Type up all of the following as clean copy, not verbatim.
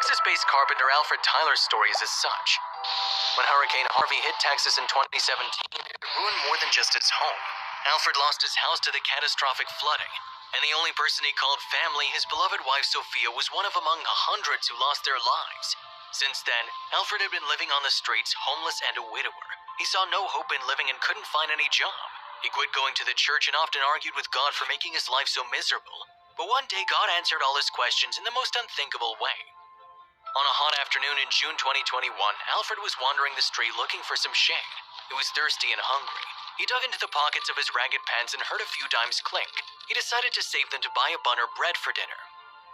Texas-based carpenter Alfred Tyler's story is as such. When Hurricane Harvey hit Texas in 2017, it ruined more than just its home. Alfred lost his house to the catastrophic flooding, and the only person he called family, his beloved wife Sophia, was one of among hundreds who lost their lives. Since then, Alfred had been living on the streets, homeless and a widower. He saw no hope in living and couldn't find any job. He quit going to the church and often argued with God for making his life so miserable. But one day, God answered all his questions in the most unthinkable way. On a hot afternoon in June 2021, Alfred was wandering the street looking for some shade. He was thirsty and hungry. He dug into the pockets of his ragged pants and heard a few dimes clink. He decided to save them to buy a bun or bread for dinner.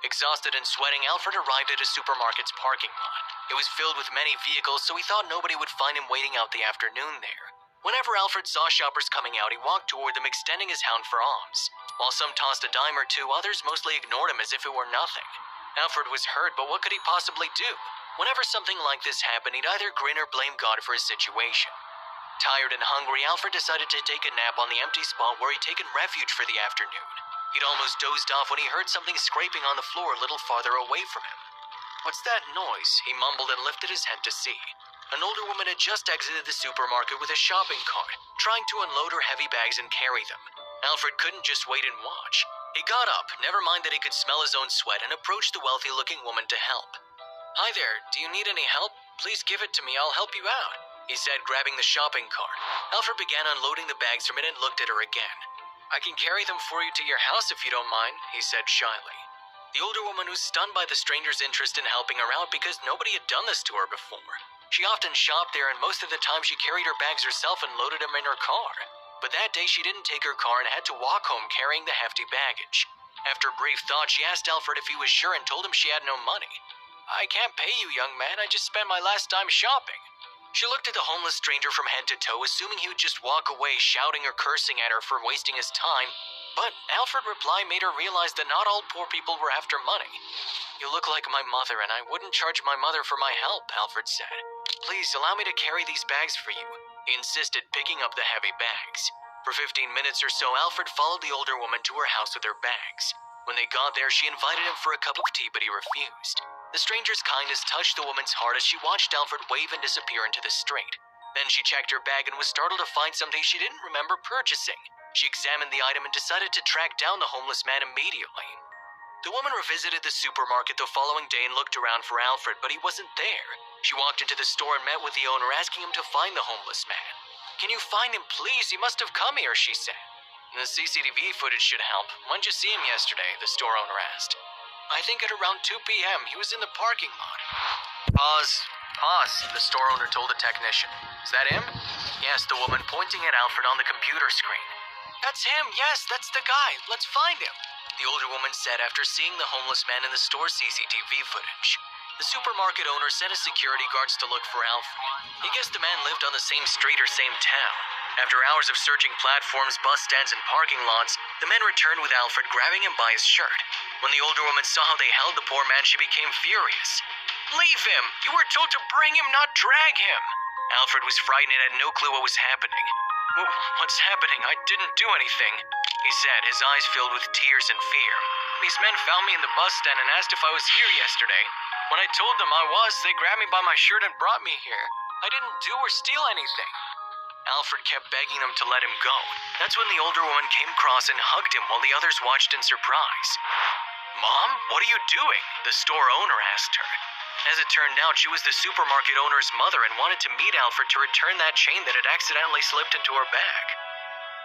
Exhausted and sweating, Alfred arrived at a supermarket's parking lot. It was filled with many vehicles, so he thought nobody would find him waiting out the afternoon there. Whenever Alfred saw shoppers coming out, he walked toward them, extending his hand for alms. While some tossed a dime or two, others mostly ignored him as if it were nothing. Alfred was hurt, but what could he possibly do? Whenever something like this happened, he'd either grin or blame God for his situation. Tired and hungry, Alfred decided to take a nap on the empty spot where he'd taken refuge for the afternoon. He'd almost dozed off when he heard something scraping on the floor a little farther away from him. "What's that noise?" he mumbled and lifted his head to see. An older woman had just exited the supermarket with a shopping cart, trying to unload her heavy bags and carry them. Alfred couldn't just wait and watch. He got up, never mind that he could smell his own sweat, and approached the wealthy-looking woman to help. "Hi there, do you need any help? Please give it to me, I'll help you out," he said, grabbing the shopping cart. Alfred began unloading the bags from it and looked at her again. "I can carry them for you to your house if you don't mind," he said shyly. The older woman was stunned by the stranger's interest in helping her out because nobody had done this to her before. She often shopped there, and most of the time she carried her bags herself and loaded them in her car. But that day she didn't take her car and had to walk home carrying the hefty baggage. After a brief thought, she asked Alfred if he was sure and told him she had no money. "I can't pay you, young man. I just spent my last dime shopping." She looked at the homeless stranger from head to toe, assuming he would just walk away, shouting or cursing at her for wasting his time. But Alfred's reply made her realize that not all poor people were after money. "You look like my mother, and I wouldn't charge my mother for my help," Alfred said. "Please allow me to carry these bags for you," he insisted, picking up the heavy bags. For 15 minutes or so, Alfred followed the older woman to her house with her bags. When they got there, she invited him for a cup of tea, but he refused. The stranger's kindness touched the woman's heart as she watched Alfred wave and disappear into the street. Then she checked her bag and was startled to find something she didn't remember purchasing. She examined the item and decided to track down the homeless man immediately. The woman revisited the supermarket the following day and looked around for Alfred, but he wasn't there. She walked into the store and met with the owner, asking him to find the homeless man. "Can you find him, please? He must have come here," she said. "The CCTV footage should help. When'd you see him yesterday?" the store owner asked. "I think at around 2 p.m. He was in the parking lot." Pause, the store owner told the technician. "Is that him?" "Yes," the woman, pointing at Alfred on the computer screen. "That's him, yes, that's the guy. Let's find him," the older woman said after seeing the homeless man in the store's CCTV footage. The supermarket owner sent his security guards to look for Alfred. He guessed the man lived on the same street or same town. After hours of searching platforms, bus stands, and parking lots, the men returned with Alfred, grabbing him by his shirt. When the older woman saw how they held the poor man, she became furious. "Leave him! You were told to bring him, not drag him!" Alfred was frightened and had no clue what was happening. "What's happening? I didn't do anything," he said, his eyes filled with tears and fear. "These men found me in the bus stand and asked if I was here yesterday. When I told them I was, they grabbed me by my shirt and brought me here. I didn't do or steal anything." Alfred kept begging them to let him go. That's when the older woman came across and hugged him while the others watched in surprise. "Mom, what are you doing?" the store owner asked her. As it turned out, she was the supermarket owner's mother and wanted to meet Alfred to return that chain that had accidentally slipped into her bag.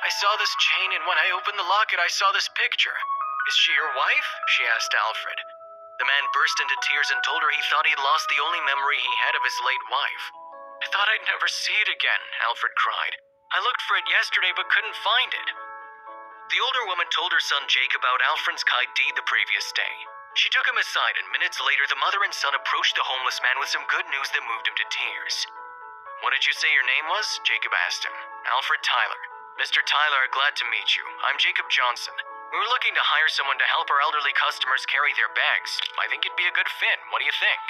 "I saw this chain, and when I opened the locket, I saw this picture. Is she your wife?" she asked Alfred. The man burst into tears and told her he thought he'd lost the only memory he had of his late wife. "I thought I'd never see it again," Alfred cried. "I looked for it yesterday but couldn't find it." The older woman told her son Jake about Alfred's kite deed the previous day. She took him aside, and minutes later the mother and son approached the homeless man with some good news that moved him to tears. "What did you say your name was?" Jacob asked him. "Alfred Tyler." "Mr. Tyler, glad to meet you. I'm Jacob Johnson. We were looking to hire someone to help our elderly customers carry their bags. I think it'd be a good fit. What do you think?"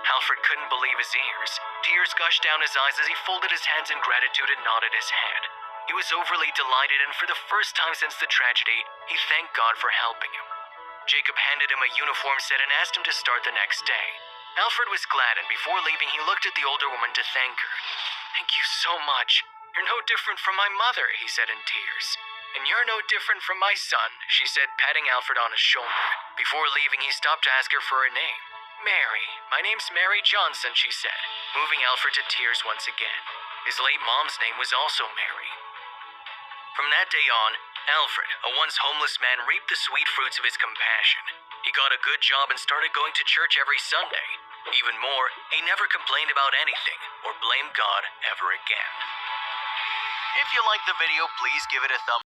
Alfred couldn't believe his ears. Tears gushed down his eyes as he folded his hands in gratitude and nodded his head. He was overly delighted, and for the first time since the tragedy, he thanked God for helping him. Jacob handed him a uniform set and asked him to start the next day. Alfred was glad, and before leaving, he looked at the older woman to thank her. "Thank you so much. You're no different from my mother," he said in tears. "And you're no different from my son," she said, patting Alfred on his shoulder. Before leaving, he stopped to ask her for her name. "Mary. My name's Mary Johnson," she said, moving Alfred to tears once again. His late mom's name was also Mary. From that day on, Alfred, a once homeless man, reaped the sweet fruits of his compassion. He got a good job and started going to church every Sunday. Even more, he never complained about anything or blamed God ever again. If you liked the video, please give it a thumbs up.